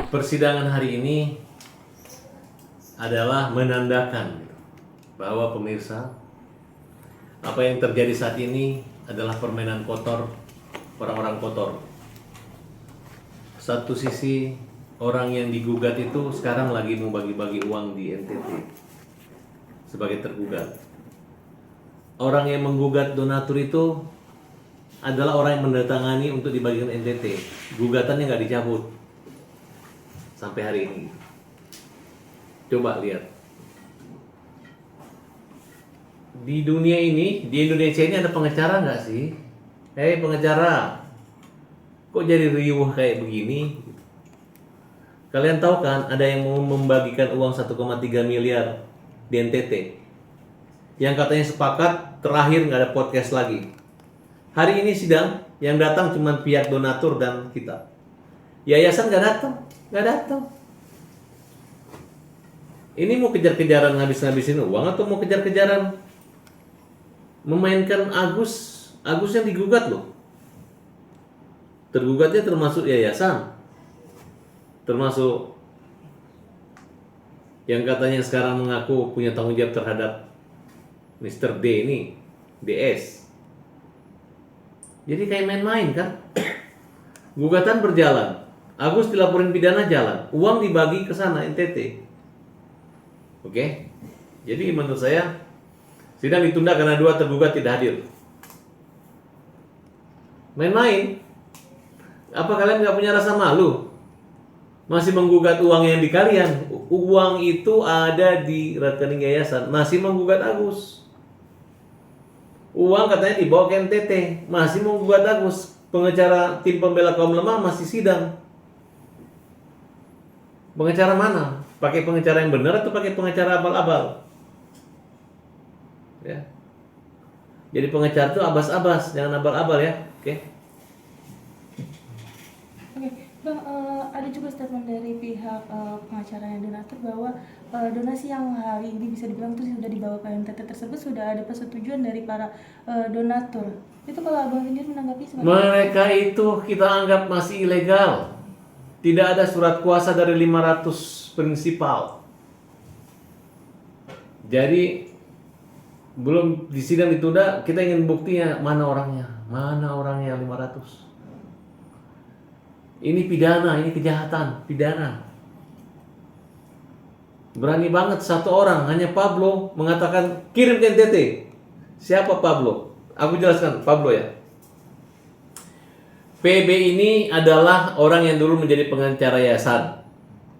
Persidangan hari ini adalah menandakan bahwa pemirsa, apa yang terjadi saat ini adalah permainan kotor, orang-orang kotor. Satu sisi orang yang digugat itu sekarang lagi mau bagi-bagi uang di NTT sebagai tergugat. Orang yang menggugat donatur itu adalah orang yang mendatangani untuk dibagikan NTT. Gugatannya nggak dicabut sampai hari ini. Coba lihat. Di dunia ini, di Indonesia ini ada pengacara nggak sih? Hei pengacara, kok jadi riuh kayak begini? Kalian tahu kan ada yang mau membagikan uang 1,3 miliar di NTT. Yang katanya sepakat terakhir nggak ada podcast lagi. Hari ini sidang, yang datang cuma pihak donatur dan kita. Yayasan nggak datang. Ini mau kejar-kejaran ngabis-ngabisin uang atau mau kejar-kejaran memainkan Agus yang digugat loh. Tergugatnya termasuk yayasan, termasuk yang katanya sekarang mengaku punya tanggung jawab terhadap Mr. D ini, DS. Jadi kayak main-main kan? Gugatan berjalan, Agus dilaporin pidana jalan, uang dibagi ke sana NTT. Oke? Jadi menurut saya sidang ditunda karena dua tergugat tidak hadir. Main-main. Apa kalian nggak punya rasa malu? Masih menggugat uang yang di kalian. Uang itu ada di rekening yayasan. Masih menggugat Agus. Uang katanya dibawa ke NTT. Masih menggugat Agus. Pengacara tim pembela kaum lemah masih sidang. Pengacara mana? Pakai pengacara yang benar atau pakai pengacara abal-abal? Ya. Jadi pengacara itu abas-abas, jangan abal-abal ya. Oke. Oke, Bang, ada juga statement dari pihak pengacara yang donatur bahwa donasi yang hari ini bisa dibilang itu sudah dibawa ke NTT tersebut sudah ada persetujuan dari para donatur. Itu kalau Abang sendiri menanggapi seperti Mereka itu kita anggap masih ilegal. Tidak ada surat kuasa dari 500 prinsipal. Jadi belum di sidang ditunda, kita ingin buktinya mana orangnya 500. Ini pidana, ini kejahatan, pidana. Berani banget satu orang, hanya Pablo mengatakan kirim ke NTT. Siapa Pablo? Aku jelaskan Pablo ya. PB ini adalah orang yang dulu menjadi pengacara yayasan.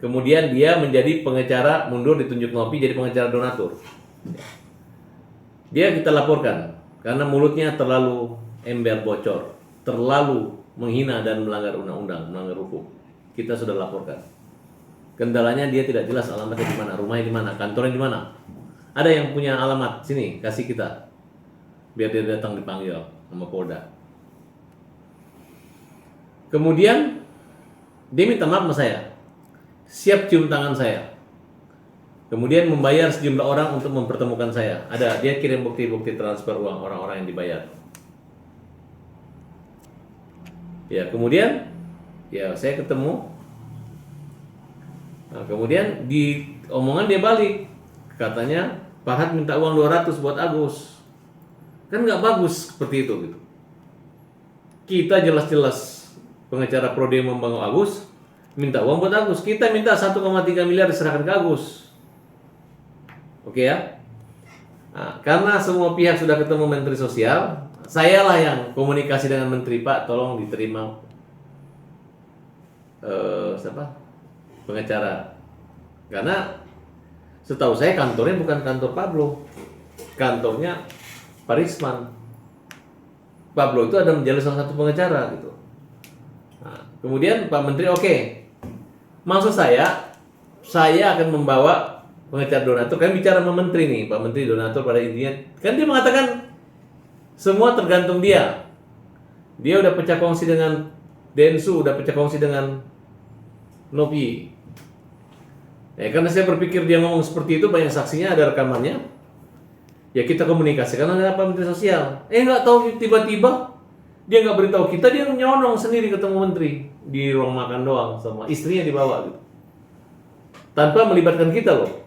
Kemudian dia menjadi pengacara, mundur ditunjuk ngopi jadi pengacara donatur. Dia kita laporkan karena mulutnya terlalu ember bocor, terlalu menghina dan melanggar undang-undang, melanggar hukum. Kita sudah laporkan. Kendalanya dia tidak jelas alamatnya di mana, rumahnya di mana, kantornya di mana. Ada yang punya alamat sini, kasih kita. Biar dia datang dipanggil sama Polda. Kemudian dia minta maaf sama saya. Siap cium tangan saya. Kemudian membayar sejumlah orang untuk mempertemukan saya. Ada, dia kirim bukti-bukti transfer uang orang-orang yang dibayar. Ya, kemudian ya saya ketemu. Nah, kemudian di omongan dia balik. Katanya Farhad minta uang 200 buat Agus. Kan nggak bagus seperti itu gitu. Kita jelas-jelas pengacara pro demo membangun Agus minta uang buat Agus. Kita minta 1,3 miliar diserahkan ke Agus. Oke ya. Nah, karena semua pihak sudah ketemu Menteri Sosial, sayalah yang komunikasi dengan Menteri, Pak tolong diterima pengacara. Karena setahu saya kantornya bukan kantor Pablo, kantornya Pak Risman. Pablo itu ada menjadi salah satu pengacara gitu. Nah, kemudian Pak Menteri oke. Maksud saya akan membawa pengacara donatur. Kan bicara sama Menteri nih, Pak Menteri donatur pada intinya. Kan dia mengatakan semua tergantung dia. Dia udah pecah kongsi dengan Densu, udah pecah kongsi dengan Nopi. Ya, karena saya berpikir dia ngomong seperti itu, banyak saksinya, ada rekamannya. Ya kita komunikasikan dengan Pak Menteri Sosial. Nggak tahu tiba-tiba dia nggak beritahu kita, dia nyonong sendiri ketemu Menteri. di ruang makan doang, sama istrinya dibawa gitu. Tanpa melibatkan kita loh.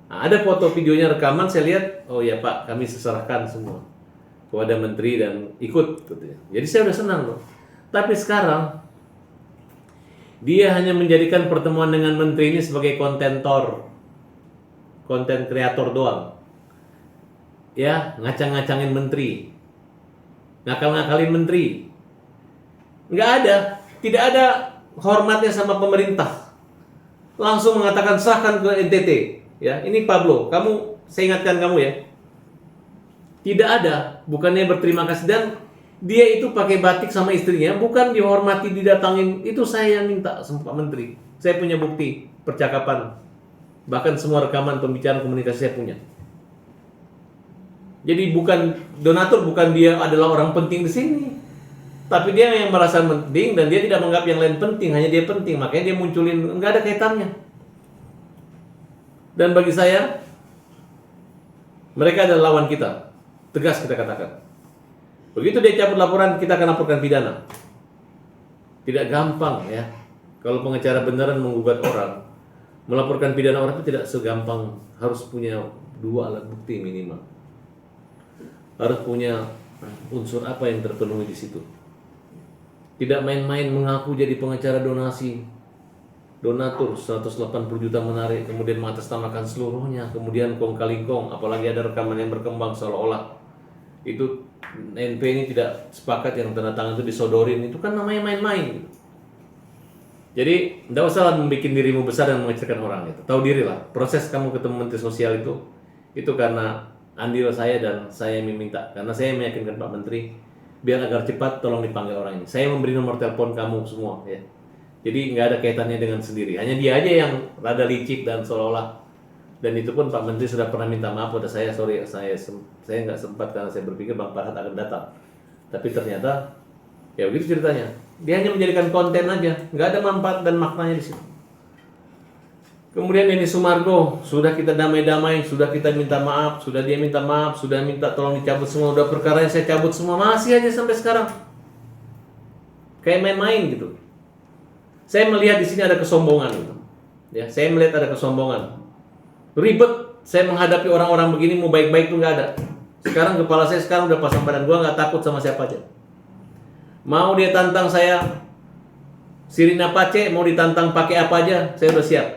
Nah, ada foto videonya rekaman, saya lihat, oh ya Pak, kami serahkan semua kepada menteri dan ikut gitu ya. Jadi saya udah senang loh. Tapi sekarang dia hanya menjadikan pertemuan dengan menteri ini sebagai konten kreator doang. Ya, ngacang-ngacangin menteri. Ngakal-ngakalin menteri. Nggak ada, tidak ada hormatnya sama pemerintah. Langsung mengatakan serahkan ke NTT. Ya, ini Pablo, saya ingatkan kamu ya. Tidak ada, bukannya berterima kasih, dan dia itu pakai batik sama istrinya, bukan dihormati, didatangin. Itu saya yang minta sama Pak Menteri. Saya punya bukti percakapan, bahkan semua rekaman pembicaraan komunikasi saya punya. Jadi donatur bukan dia adalah orang penting di sini, tapi dia yang merasa penting dan dia tidak menganggap yang lain penting, hanya dia penting, makanya dia munculin, nggak ada kaitannya. Dan bagi saya, mereka adalah lawan kita, tegas kita katakan. Begitu dia cabut laporan, kita akan laporkan pidana. Tidak gampang ya, kalau pengacara beneran menggugat orang, melaporkan pidana orang itu tidak segampang, harus punya 2 alat bukti minimal. Harus punya unsur apa yang terpenuhi di situ. Tidak main-main mengaku jadi pengacara donatur 180 juta menarik, kemudian mengatasnamakan seluruhnya, kemudian kong kali kong, apalagi ada rekaman yang berkembang seolah-olah itu NP ini tidak sepakat yang tanda tangan itu disodorin, itu kan namanya main-main gitu. Jadi tidak usah membuat dirimu besar dan mengecilkan orang itu. Tahu diri lah, proses kamu ketemu Menteri Sosial itu karena andil saya dan saya meminta, karena saya meyakinkan Pak Menteri biar agar cepat tolong dipanggil orang ini. Saya memberi nomor telepon kamu semua ya. Jadi nggak ada kaitannya dengan sendiri, hanya dia aja yang rada licik dan seolah-olah. Dan itu pun Pak Menteri sudah pernah minta maaf pada saya, sorry saya nggak sempat karena saya berpikir Bang Farhad akan datang. Tapi ternyata ya begitu ceritanya. Dia hanya menjadikan konten aja, nggak ada manfaat dan maknanya di situ. Kemudian Denny Sumargo, sudah kita damai-damai, sudah kita minta maaf, sudah dia minta maaf, sudah minta tolong dicabut semua, udah perkara yang saya cabut semua, masih aja sampai sekarang. Kayak main-main gitu. Saya melihat di sini ada kesombongan gitu. Ya, saya melihat ada kesombongan. Ribet saya menghadapi orang-orang begini, mau baik-baik tuh nggak ada. Sekarang kepala saya sekarang udah pasang badan, gua nggak takut sama siapa aja. Mau dia tantang saya Sirina Pace, mau ditantang pakai apa aja, saya udah siap.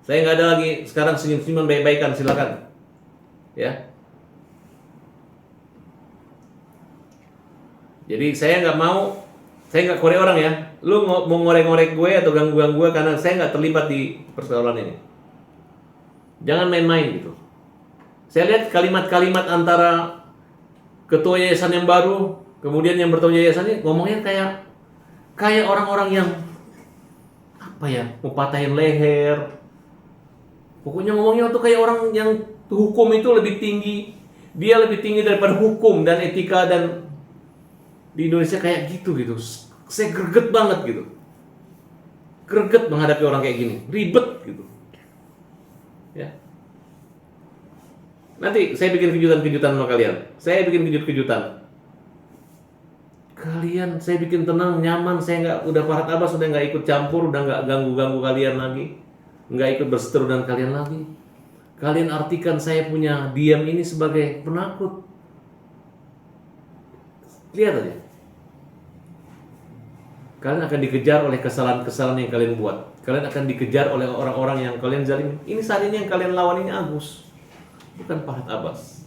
Saya nggak ada lagi sekarang senyum-senyuman baik-baikan, silakan. Ya. Jadi saya nggak korek orang ya. Lu mau ngorek-ngorek gue atau ganggu-ganggu gue karena saya nggak terlibat di persoalan ini. Jangan main-main gitu. Saya lihat kalimat-kalimat antara ketua yayasan yang baru, kemudian yang bertanggung yayasan ini ngomongnya kayak orang-orang yang apa ya, mau patahin leher. Pokoknya ngomongnya tuh kayak orang yang hukum itu lebih tinggi. Dia lebih tinggi daripada hukum dan etika, dan di Indonesia kayak gitu. Saya greget banget gitu. Greget menghadapi orang kayak gini, ribet gitu. Ya. Nanti saya bikin kejutan-kejutan sama kalian. Saya bikin kejutan. Saya bikin tenang, nyaman. Saya udah Farhad Abbas sudah nggak ikut campur, udah nggak ganggu kalian lagi, nggak ikut berseteru dengan kalian lagi. Kalian artikan saya punya diam ini sebagai penakut. Lihat aja. Kalian akan dikejar oleh kesalahan-kesalahan yang kalian buat. Kalian akan dikejar oleh orang-orang yang kalian zalimi. Ini saat ini yang kalian lawan ini Agus, bukan Farhad Abbas.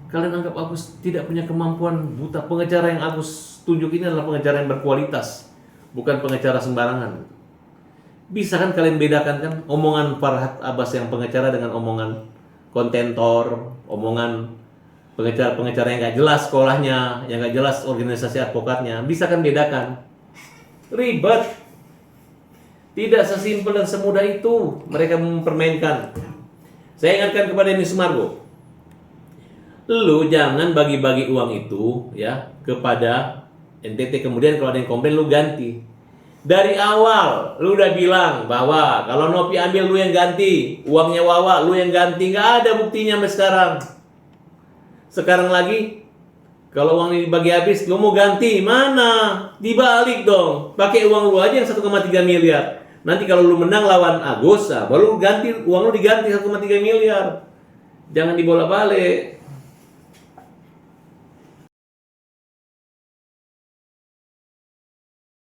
Kalian anggap Agus tidak punya kemampuan, buta. Pengacara yang Agus tunjuk ini adalah pengacara yang berkualitas, bukan pengacara sembarangan. Bisa kan kalian bedakan kan omongan Farhad Abbas yang pengacara dengan omongan kontentor, omongan pengacara yang nggak jelas sekolahnya, yang nggak jelas organisasi advokatnya. Bisa kan bedakan? Ribet. Tidak sesimpel dan semudah itu mereka mempermainkan. Saya ingatkan kepada Denny Sumargo, lu jangan bagi-bagi uang itu ya kepada NTT, kemudian kalau ada yang komplain lu ganti. Dari awal lu udah bilang bahwa kalau Nopi ambil lu yang ganti, uangnya Wawa lu yang ganti. Nggak ada buktinya sampai sekarang. Sekarang lagi Kalau uang ini dibagi habis, lu mau ganti mana? Dibalik dong. Pakai uang lu aja yang 1,3 miliar. Nanti kalau lu menang lawan Agus, baru lu ganti uang lu diganti 1,3 miliar. Jangan dibolak-balik.